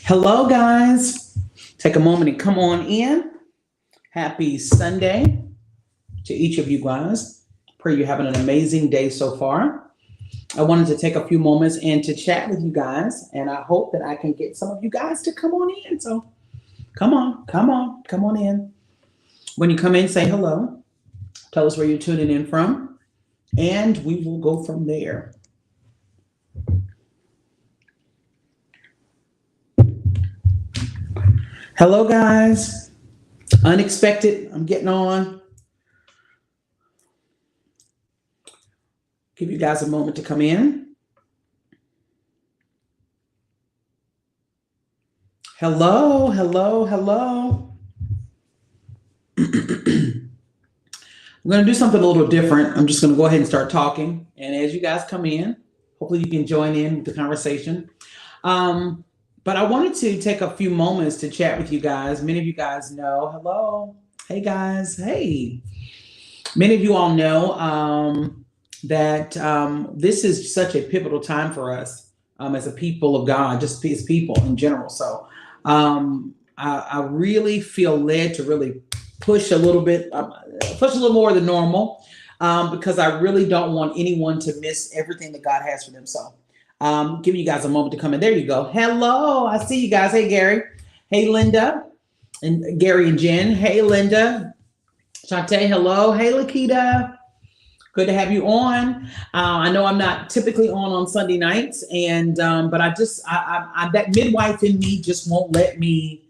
Hello, guys. Take a moment and come on in. Happy Sunday to each of you guys. Pray you're having an amazing day so far. I wanted to take a few moments and to chat with you guys, and I hope that I can get some of you guys to come on in. So come on in. When you come in, say hello. Tell us where you're tuning in from, and we will go from there. Hello, guys. Unexpected. I'm getting on. Give you guys a moment to come in. Hello, hello, hello. I'm going to do something a little different. I'm just going to go ahead and start talking. And as you guys come in, hopefully you can join in with the conversation. But I wanted to take a few moments to chat with you guys. Many of you guys know. Hello. Hey, guys. Hey. Many of you all know that this is such a pivotal time for us as a people of God, just as people in general. So I really feel led to really push a little more than normal because I really don't want anyone to miss everything that God has for them. So giving you guys a moment to come in. There you go. Hello. I see you guys. Hey, Gary. Hey, Linda. And Gary and Jen. Hey, Linda. Shantae, hello. Hey, Lakita. Good to have you on. I know I'm not typically on Sunday nights, and but I that midwife in me just won't let me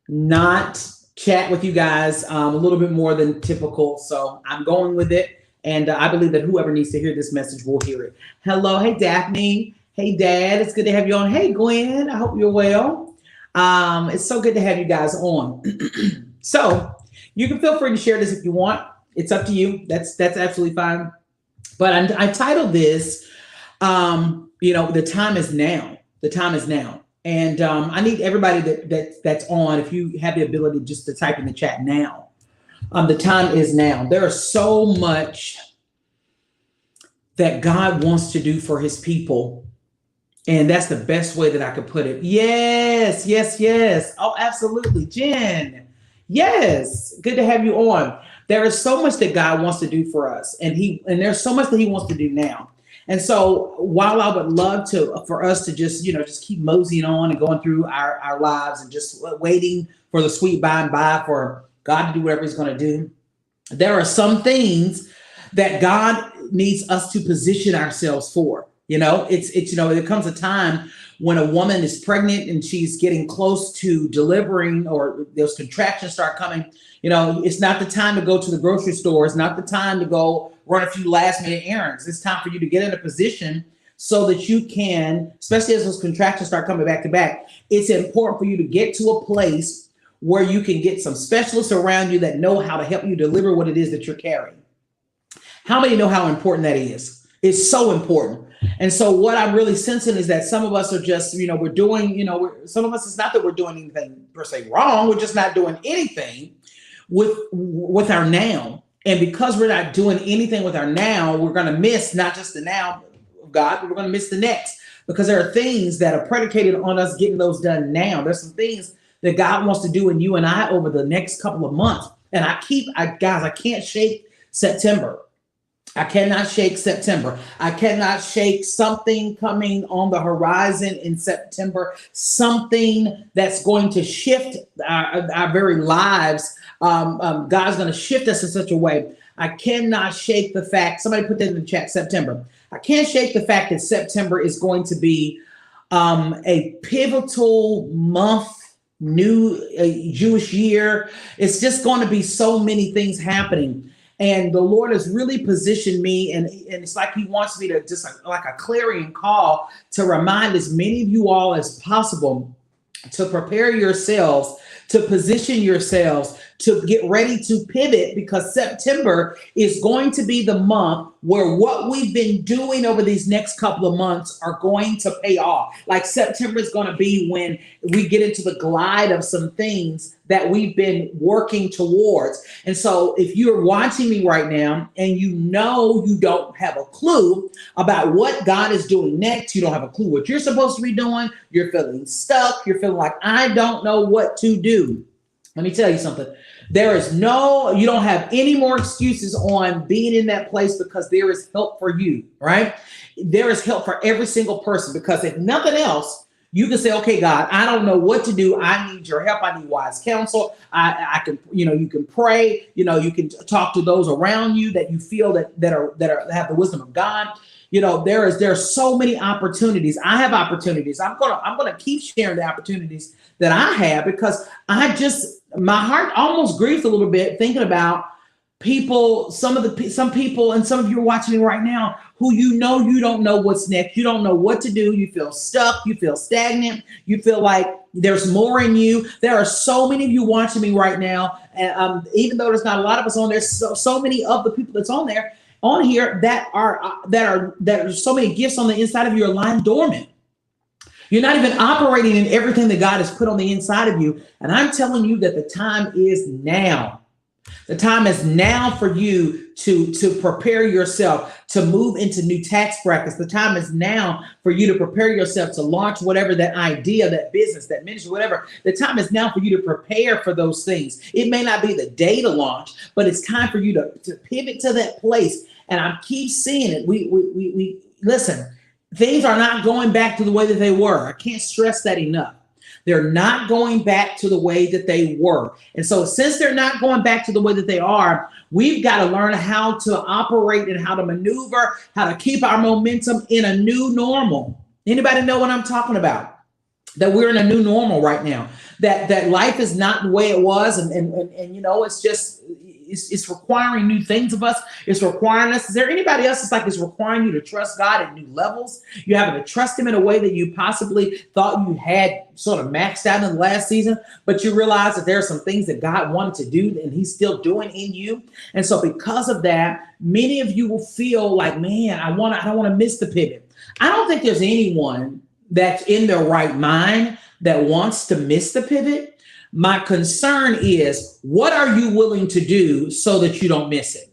not chat with you guys a little bit more than typical. So I'm going with it, and I believe that whoever needs to hear this message will hear it. Hello, hey Daphne, hey Dad, it's good to have you on. Hey Gwen, I hope you're well. It's so good to have you guys on. So you can feel free to share this if you want. It's up to you. That's absolutely fine. But I titled this, the time is now. The time is now. And I need everybody that's on, if you have the ability just to type in the chat now. The time is now. There is so much that God wants to do for his people. And that's the best way that I could put it. Yes, yes, yes. Oh, absolutely. Jen. Yes. Good to have you on. There is so much that God wants to do for us, and there's so much that he wants to do now. And so while I would love for us to just keep moseying on and going through our lives and just waiting for the sweet by and by for God to do whatever he's going to do, there are some things that God needs us to position ourselves for. There comes a time when a woman is pregnant and she's getting close to delivering, or those contractions start coming. It's not the time to go to the grocery store. It's not the time to go run a few last minute errands. It's time for you to get in a position so that you can, especially as those contractions start coming back to back, it's important for you to get to a place where you can get some specialists around you that know how to help you deliver what it is that you're carrying. How many know how important that is? It's so important. And so what I'm really sensing is that some of us are just, we're doing, some of us, it's not that we're doing anything per se wrong. We're just not doing anything with our now. And because we're not doing anything with our now, we're going to miss not just the now of God, but we're going to miss the next, because there are things that are predicated on us getting those done now. There's some things that God wants to do in you and I over the next couple of months. And I can't shake September. I cannot shake September. I cannot shake something coming on the horizon in September, something that's going to shift our very lives. God's going to shift us in such a way. I cannot shake the fact, somebody put that in the chat, September. I can't shake the fact that September is going to be a pivotal month, new Jewish year. It's just going to be so many things happening. And the Lord has really positioned me, and it's like he wants me to just like a clarion call to remind as many of you all as possible to prepare yourselves, to position yourselves to get ready to pivot, because September is going to be the month where what we've been doing over these next couple of months are going to pay off. Like September is going to be when we get into the glide of some things that we've been working towards. And so if you're watching me right now and you know you don't have a clue about what God is doing next, you don't have a clue what you're supposed to be doing, you're feeling stuck, you're feeling like, I don't know what to do. Let me tell you something. You don't have any more excuses on being in that place, because there is help for you, right? There is help for every single person, because if nothing else, you can say, okay, God, I don't know what to do. I need your help. I need wise counsel. I can, you can pray, you can talk to those around you that you feel that have the wisdom of God. There are so many opportunities. I have opportunities. I'm gonna keep sharing the opportunities that I have, because my heart almost grieves a little bit thinking about people, some people, and some of you are watching me right now, who you don't know what's next. You don't know what to do. You feel stuck. You feel stagnant. You feel like there's more in you. There are so many of you watching me right now, and even though there's not a lot of us on there, so many of the people that's on here that are so many gifts on the inside of you are lying dormant. You're not even operating in everything that God has put on the inside of you. And I'm telling you that the time is now. The time is now for you to prepare yourself to move into new tax brackets. The time is now for you to prepare yourself to launch whatever that idea, that business, that ministry, whatever. The time is now for you to prepare for those things. It may not be the day to launch, but it's time for you to pivot to that place. And I keep seeing it. We listen. Things are not going back to the way that they were. I can't stress that enough. They're not going back to the way that they were. And so since they're not going back to the way that they are, we've got to learn how to operate and how to maneuver, how to keep our momentum in a new normal. Anybody know what I'm talking about? That we're in a new normal right now. That life is not the way it was. And it's just, it's requiring new things of us. It's requiring us. Is there anybody else that's like it's requiring you to trust God at new levels? You're having to trust him in a way that you possibly thought you had sort of maxed out in the last season, but you realize that there are some things that God wanted to do and he's still doing in you. And so because of that, many of you will feel like, man, I don't want to miss the pivot. I don't think there's anyone that's in their right mind that wants to miss the pivot. My concern is, what are you willing to do so that you don't miss it?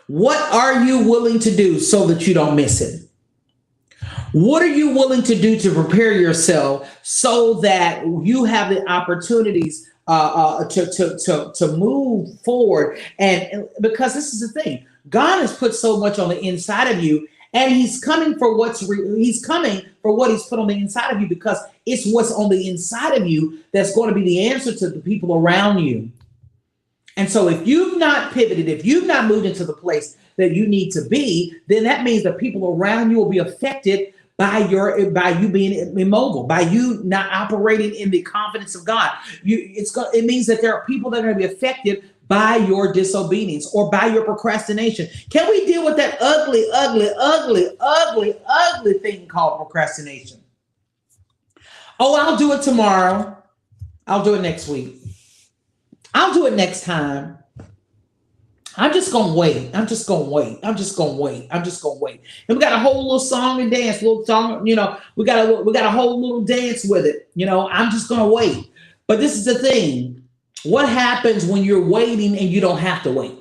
What are you willing to do so that you don't miss it? What are you willing to do to prepare yourself so that you have the opportunities to move forward? And because this is the thing, God has put so much on the inside of you, and he's coming for what he's put on the inside of you, because it's what's on the inside of you that's going to be the answer to the people around you. And so if you've not pivoted, if you've not moved into the place that you need to be, then that means the people around you will be affected by you being immobile, by you not operating in the confidence of God. It means that there are people that are going to be affected by your disobedience or by your procrastination. Can we deal with that ugly, ugly, ugly, ugly, ugly thing called procrastination? Oh, I'll do it tomorrow. I'll do it next week. I'll do it next time. I'm just going to wait. I'm just going to wait. I'm just going to wait. I'm just going to wait. And we got a whole little song and dance, little song, we got a whole little dance with it. I'm just going to wait. But this is the thing. What happens when you're waiting and you don't have to wait?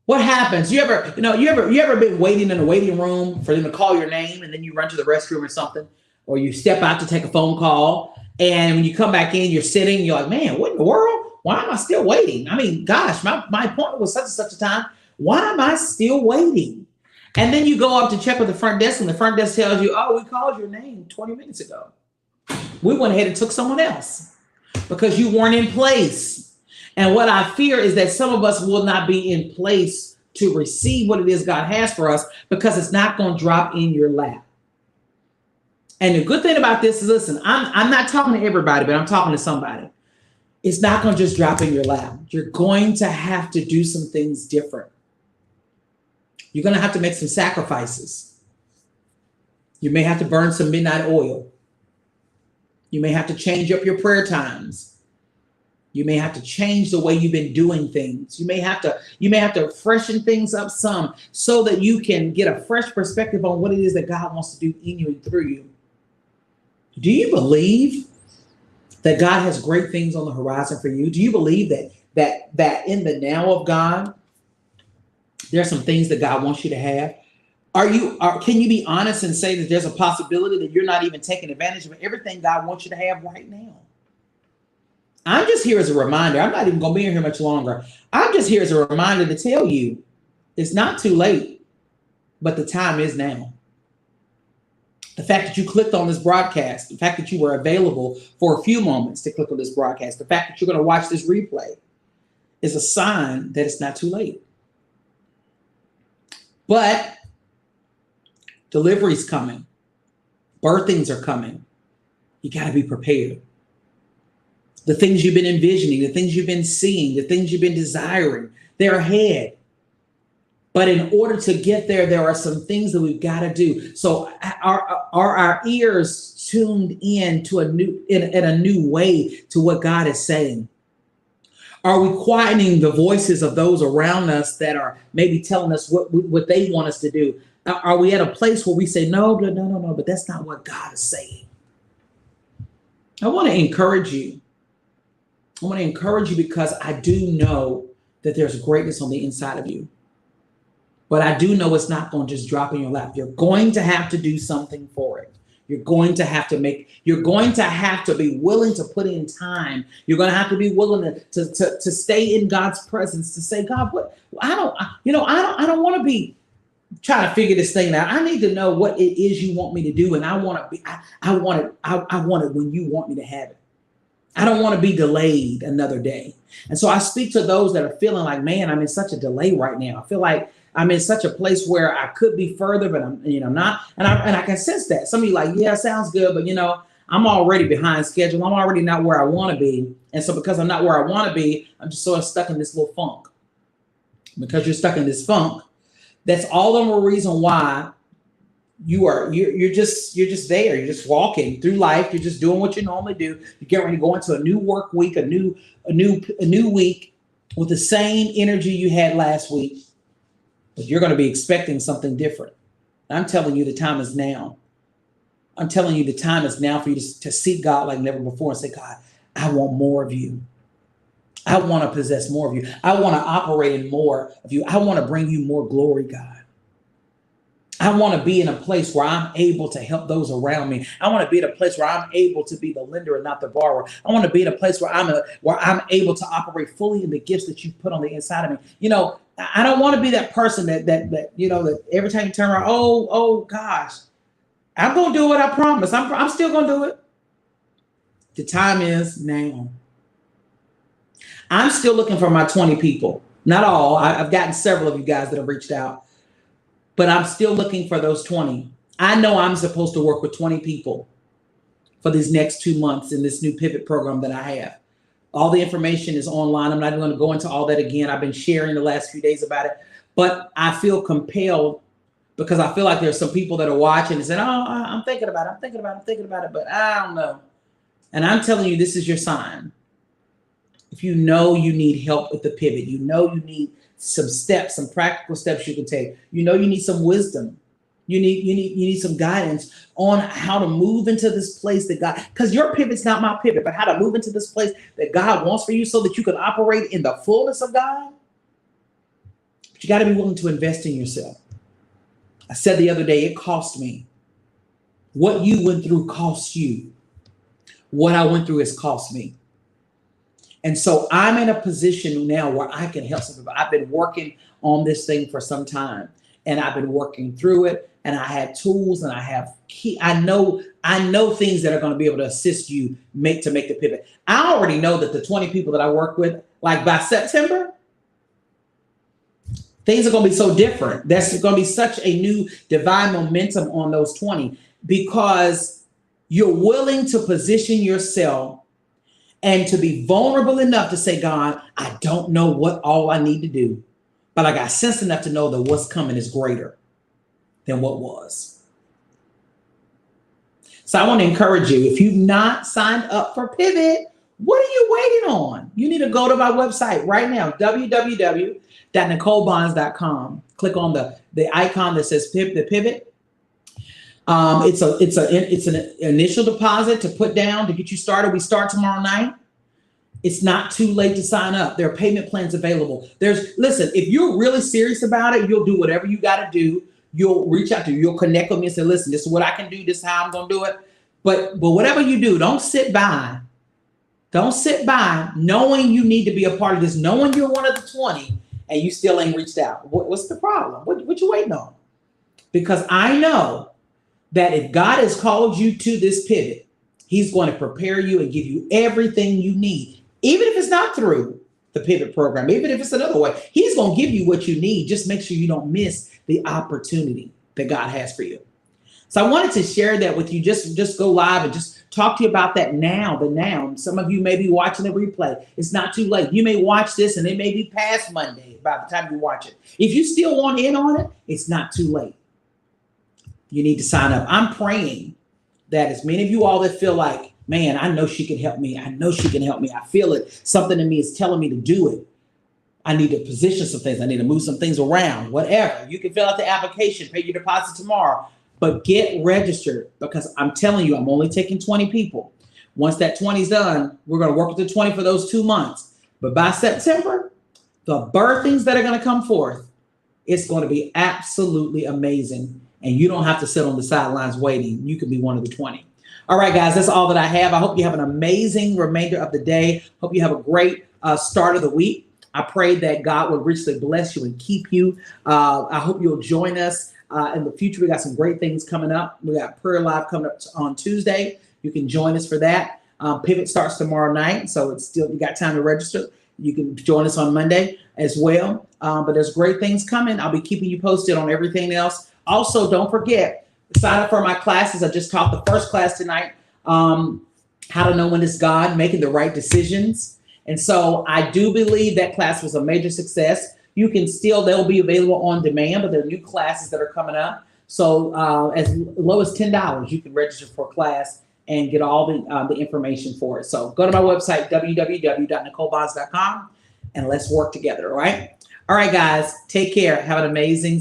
What happens? You ever been waiting in a waiting room for them to call your name, and then you run to the restroom or something, or you step out to take a phone call, and when you come back in, you're sitting, you're like, man, what in the world? Why am I still waiting? I mean, gosh, my appointment was such and such a time. Why am I still waiting? And then you go up to check with the front desk, and the front desk tells you, oh, we called your name 20 minutes ago. We went ahead and took someone else because you weren't in place. And what I fear is that some of us will not be in place to receive what it is God has for us, because it's not going to drop in your lap. And the good thing about this is, listen, I'm not talking to everybody, but I'm talking to somebody. It's not going to just drop in your lap. You're going to have to do some things different. You're going to have to make some sacrifices. You may have to burn some midnight oil. You may have to change up your prayer times. You may have to change the way you've been doing things. You may have to freshen things up some so that you can get a fresh perspective on what it is that God wants to do in you and through you. Do you believe that God has great things on the horizon for you? Do you believe that in the now of God, there are some things that God wants you to have? Can you be honest and say that there's a possibility that you're not even taking advantage of everything God wants you to have right now? I'm just here as a reminder. I'm not even going to be here much longer. I'm just here as a reminder to tell you it's not too late, but the time is now. The fact that you clicked on this broadcast, the fact that you were available for a few moments to click on this broadcast, the fact that you're going to watch this replay is a sign that it's not too late. But delivery's coming. Birthings are coming. You got to be prepared. The things you've been envisioning, the things you've been seeing, the things you've been desiring, they're ahead. But in order to get there, there are some things that we've got to do. So are our ears tuned in to in a new way to what God is saying? Are we quieting the voices of those around us that are maybe telling us what they want us to do? Are we at a place where we say, no, but that's not what God is saying? I want to encourage you. I want to encourage you because I do know that there's greatness on the inside of you. But I do know it's not going to just drop in your lap. You're going to have to do something for it. You're going to have to be willing to put in time. You're going to have to be willing to stay in God's presence, to say, God, I don't want to be trying to figure this thing out. I need to know what it is you want me to do. And I want it when you want me to have it. I don't want to be delayed another day. And so I speak to those that are feeling like, man, I'm in such a delay right now. I feel like I'm in such a place where I could be further, but I'm not. And I can sense that. Some of you like, yeah, sounds good, but I'm already behind schedule. I'm already not where I want to be. And so because I'm not where I want to be, I'm just sort of stuck in this little funk. Because you're stuck in this funk, that's all the more reason why you're just there. You're just walking through life. You're just doing what you normally do. You're getting ready to go into a new work week, a new week with the same energy you had last week. But you're going to be expecting something different. I'm telling you, the time is now. I'm telling you, the time is now for you to seek God like never before and say, God, I want more of you. I want to possess more of you. I want to operate in more of you. I want to bring you more glory, God. I want to be in a place where I'm able to help those around me. I want to be in a place where I'm able to be the lender and not the borrower. I want to be in a place where I'm able to operate fully in the gifts that you've put on the inside of me. I don't want to be that person that every time you turn around, oh gosh, I'm going to do what I promised. I'm still going to do it. The time is now. I'm still looking for my 20 people. Not all. I've gotten several of you guys that have reached out. But I'm still looking for those 20. I know I'm supposed to work with 20 people for these next 2 months in this new pivot program that I have. All the information is online. I'm not even going to go into all that again. I've been sharing the last few days about it. But I feel compelled because I feel like there's some people that are watching and saying, oh, I'm thinking about it, but I don't know. And I'm telling you, this is your sign. If you know you need help with the pivot, you need some steps, some practical steps you can take. You need some wisdom. You need some guidance on how to move into this place that God, because your pivot's not my pivot, but how to move into this place that God wants for you so that you can operate in the fullness of God. But you got to be willing to invest in yourself. I said the other day, it cost me. What you went through cost you. What I went through has cost me. And so I'm in a position now where I can help some people. I've been working on this thing for some time, and I've been working through it, and I have tools, and I have I know things that are going to be able to assist you to make the pivot. I already know that the 20 people that I work with, like by September, things are going to be so different. There's going to be such a new divine momentum on those 20 because you're willing to position yourself and to be vulnerable enough to say, God, I don't know what all I need to do, but I got sense enough to know that what's coming is greater than what was. So I want to encourage you, if you've not signed up for Pivot, what are you waiting on? You need to go to my website right now, www.nicolebonds.com. Click on the icon that says the Pivot. It's an initial deposit to put down to get you started. We start tomorrow night. It's not too late to sign up. There are payment plans available. Listen, if you're really serious about it, you'll do whatever you got to do. You'll reach out to you. You'll connect with me and say, listen, this is what I can do. This is how I'm going to do it. But whatever you do, don't sit by. Don't sit by knowing you need to be a part of this, knowing you're one of the 20 and you still ain't reached out. What's the problem? What you waiting on? Because I know that if God has called you to this pivot, he's going to prepare you and give you everything you need. Even if it's not through the pivot program, even if it's another way, he's going to give you what you need. Just make sure you don't miss the opportunity that God has for you. So I wanted to share that with you. Just go live and just talk to you about that now, the now. Some of you may be watching the replay. It's not too late. You may watch this and it may be past Monday by the time you watch it. If you still want in on it, it's not too late. You need to sign up. I'm praying that as many of you all that feel like, man, I know she can help me. I know she can help me. I feel it. Something in me is telling me to do it. I need to position some things. I need to move some things around, whatever. You can fill out the application, pay your deposit tomorrow, but get registered because I'm telling you, I'm only taking 20 people. Once that 20 is done, we're going to work with the 20 for those 2 months. But by September, the birthings that are going to come forth, it's going to be absolutely amazing. And you don't have to sit on the sidelines waiting. You can be one of the 20. All right, guys, that's all that I have. I hope you have an amazing remainder of the day. Hope you have a great start of the week. I pray that God will richly bless you and keep you. I hope you'll join us in the future. We got some great things coming up. We got Prayer Live coming up on Tuesday. You can join us for that. Pivot starts tomorrow night, so it's still, you got time to register. You can join us on Monday as well. But there's great things coming. I'll be keeping you posted on everything else. Also, don't forget, sign up for my classes. I just taught the first class tonight, how to know when it's God, making the right decisions. And so I do believe that class was a major success. You can still, they'll be available on demand, but there are new classes that are coming up. So as low as $10, you can register for a class and get all the information for it. So go to my website, www.nicolebonds.com, and let's work together, all right? All right, guys, take care. Have an amazing